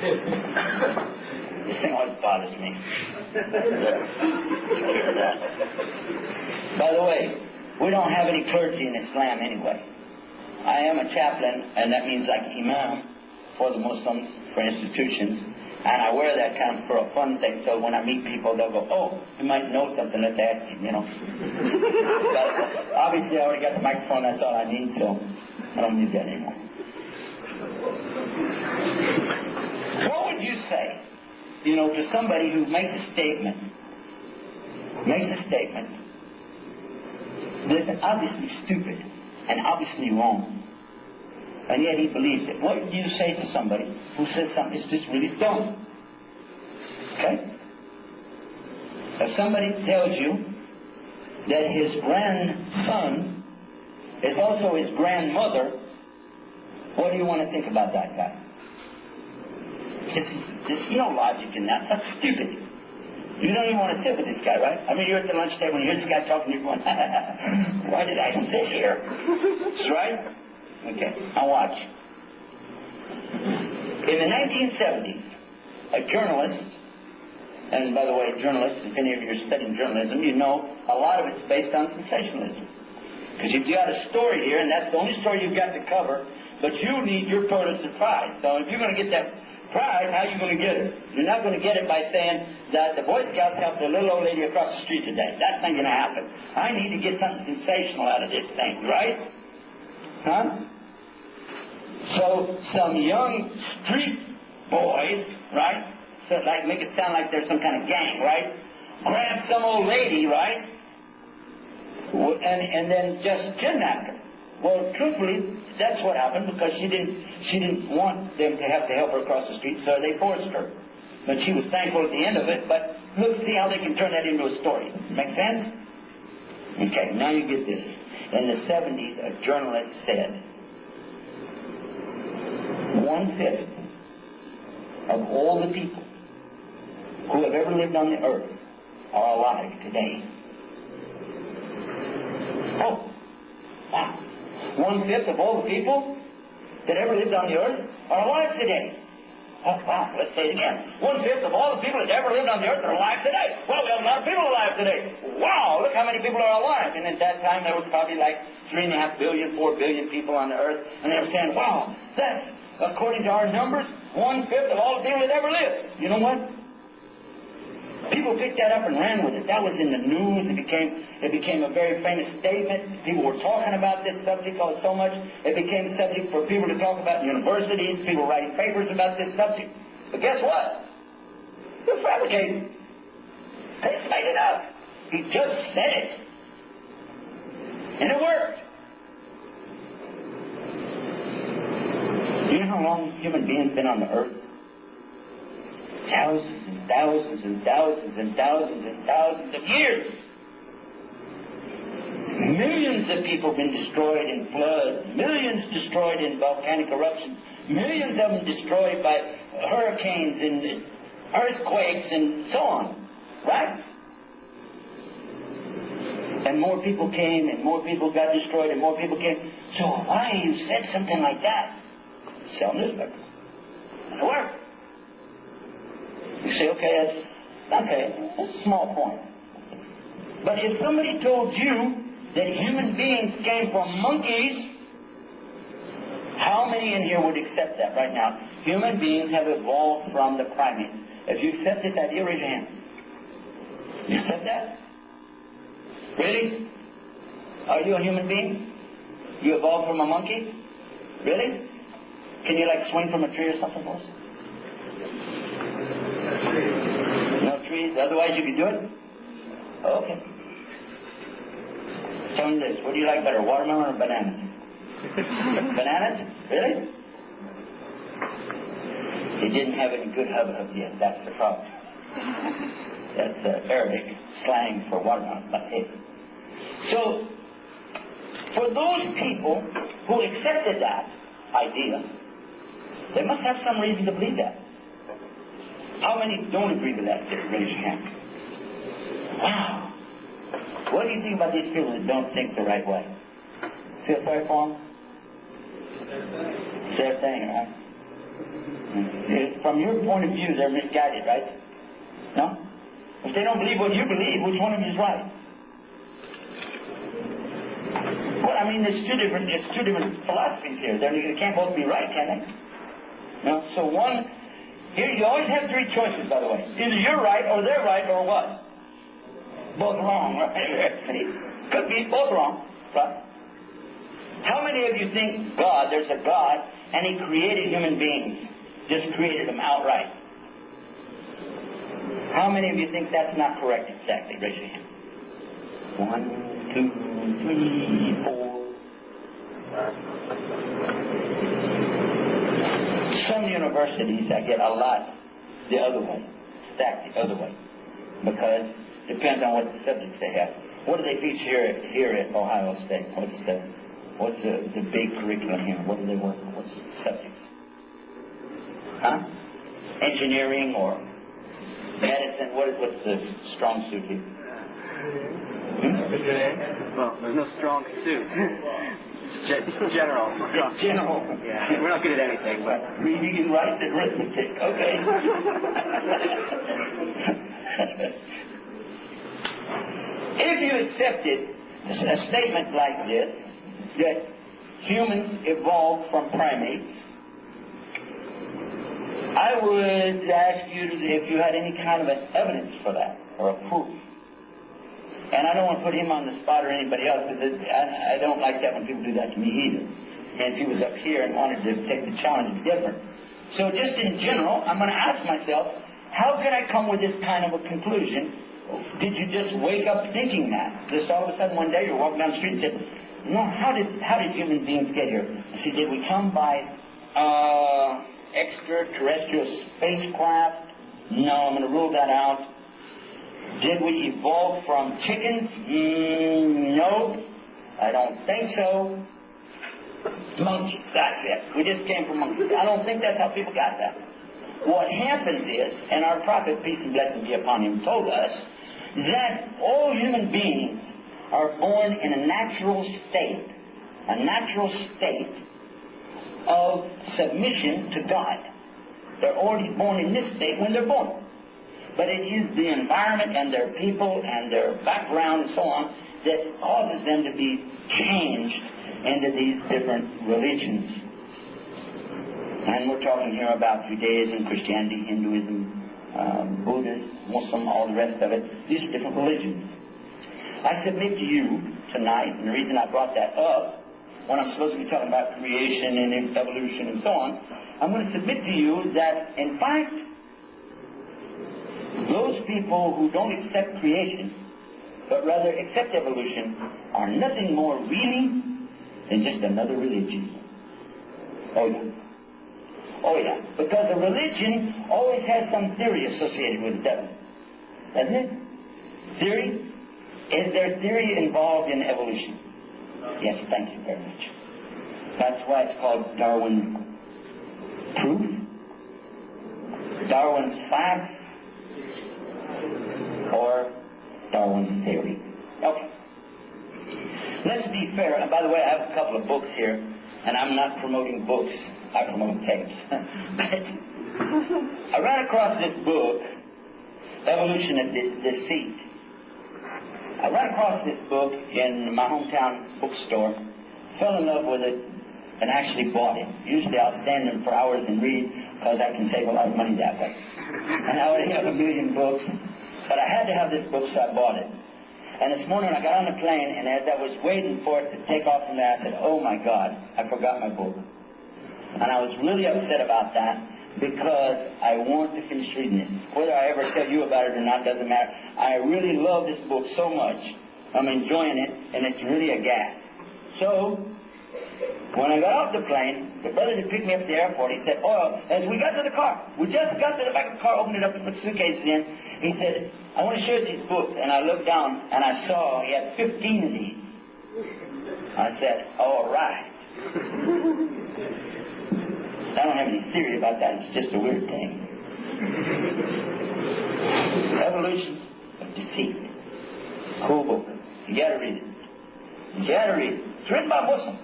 This thing always bothers me. By the way, we don't have any clergy in Islam anyway. I am a chaplain, and that means like imam for the Muslims, for institutions, and I wear that kind of for a fun thing, so when I meet people, they'll go, oh, you might know something, let's ask him, you know. But obviously, I already got the microphone, that's all I need, so I don't need that anymore. What would you say, you know, to somebody who makes a statement that's obviously stupid and obviously wrong, and yet he believes it? What would you say to somebody who says something that's just really dumb? Okay? If somebody tells you that his grandson is also his grandmother, what do you want to think about that guy? There's no logic in that. That's stupid. You don't even want to sit with this guy, right? I mean, you're at the lunch table and you hear this guy talking, you're going, why did I sit here? That's right? Okay, now watch. In the 1970s, a journalist, and by the way, journalists, if any of you are studying journalism, you know a lot of it's based on sensationalism. Because you've got a story here, and that's the only story you've got to cover, but you need your Pulitzer Prize. So if you're going to get that prize, how are you going to get it? You're not going to get it by saying that the Boy Scouts helped a little old lady across the street today. That's not going to happen. I need to get something sensational out of this thing, right? Huh? So some young street boys, right, so like make it sound like there's some kind of gang, right, grab some old lady, right, and then just kidnap her. Well, truthfully, that's what happened, because she didn't want them to have to help her across the street, so they forced her. But she was thankful at the end of it. But look, see how they can turn that into a story. Make sense? Okay, now you get this. In the 70s, a journalist said, 1/5 of all the people who have ever lived on the earth are alive today. Oh, wow. 1/5 of all the people that ever lived on the earth are alive today. Oh, wow. Let's say it again. 1/5 of all the people that ever lived on the earth are alive today. Well, we have a lot of people alive today. Wow, look how many people are alive. And at that time, there was probably like 3.5 billion, 4 billion people on the earth. And they were saying, wow, that's, according to our numbers, 1/5 of all the people that ever lived. You know what? People picked that up and ran with it. That was in the news. It became a very famous statement. People were talking about this subject so much. It became a subject for people to talk about in universities, people writing papers about this subject. But guess what? It was fabricated. They just made it up. He just said it. And it worked. Do you know how long human beings have been on the earth? Thousands and thousands and thousands and thousands and thousands of years. Millions of people have been destroyed in floods, millions destroyed in volcanic eruptions, millions of them destroyed by hurricanes and earthquakes and so on, right? And more people came, and more people got destroyed, and more people came. So why you said something like that? Sell newspapers. It worked. You say, okay, that's a small point. But if somebody told you that human beings came from monkeys, how many in here would accept that right now? Human beings have evolved from the primates. If you accept this idea, raise your hand. You accept that? Really? Are you a human being? You evolved from a monkey? Really? Can you like swing from a tree or something else? No trees? Otherwise you could do it? Okay. Tell me this. What do you like better, watermelon or bananas? Bananas? Really? He didn't have any good hub yet. That's the problem. That's Arabic slang for watermelon. So, for those people who accepted that idea, they must have some reason to believe that. How many don't agree with that? Raise your hand. Wow. What do you think about these people that don't think the right way? Feel sorry for them? It's their thing, right? From your point of view, they're misguided, right? No? If they don't believe what you believe, which one of you is right? Well, I mean, there's two different philosophies here. They can't both be right, can they? No? So one, here you always have three choices, by the way. Either you're right, or they're right, or what? Both wrong, right? Could be both wrong, right? How many of you think there's a God, and He created human beings? Just created them outright. How many of you think that's not correct exactly? Raise your hand. 1, 2, 3, 4. Some universities, I get a lot the other way, stacked the other way, because it depends on what the subjects they have. What do they teach here at Ohio State? What's the big curriculum here? What do they work on? What's the subjects? Huh? Engineering or medicine? What's the strong suit here? Well, there's no strong suit. General. It's general. Yeah, we're not good at anything, but reading and writing and arithmetic. Okay. If you accepted a statement like this, that humans evolved from primates, I would ask you if you had any kind of an evidence for that, or a proof. And I don't want to put him on the spot or anybody else, because I don't like that when people do that to me either. And if he was up here and wanted to take the challenge, it's different. So just in general, I'm going to ask myself, how can I come with this kind of a conclusion? Did you just wake up thinking that? Just all of a sudden one day you're walking down the street and said, no, how did human beings get here? I said, did we come by extraterrestrial spacecraft? No, I'm going to rule that out. Did we evolve from chickens? No, I don't think so. Monkeys, that's it. We just came from monkeys. I don't think that's how people got that. What happens is, and our prophet, peace and blessing be upon him, told us that all human beings are born in a natural state of submission to God. They're already born in this state when they're born. But it is the environment and their people and their background and so on that causes them to be changed into these different religions. And we're talking here about Judaism, Christianity, Hinduism, Buddhism, Muslim, all the rest of it. These are different religions. I submit to you tonight, and the reason I brought that up, when I'm supposed to be talking about creation and evolution and so on, I'm going to submit to you that, in fact, those people who don't accept creation, but rather accept evolution, are nothing more really than just another religion. Oh yeah. Oh yeah. Because a religion always has some theory associated with it, doesn't it? Theory? Is there theory involved in evolution? Yes, thank you very much. That's why it's called Darwin proof, Darwin's fact, or Darwin's theory. Okay. Let's be fair. And by the way, I have a couple of books here, and I'm not promoting books. I promote tapes. I ran across this book, Evolution of Deceit. I ran across this book in my hometown bookstore, fell in love with it, and actually bought it. Usually I'll stand there for hours and read, because I can save a lot of money that way. And I already have 1 million books, but I had to have this book, so I bought it. And this morning I got on the plane, and as I was waiting for it to take off from there, I said, oh my God, I forgot my book. And I was really upset about that, because I want to finish reading it. Whether I ever tell you about it or not doesn't matter. I really love this book so much. I'm enjoying it, and it's really a gas. So, when I got off the plane, the brother that picked me up at the airport, he said, oh, as we got to the car, we just got to the back of the car, opened it up and put the suitcases in. He said, I want to show you these books. And I looked down, and I saw he had 15 of these. I said, all right. I don't have any theory about that. It's just a weird thing. Evolution of Deceit. Cool book. You got to read it. You got to read it. It's written by Muslims.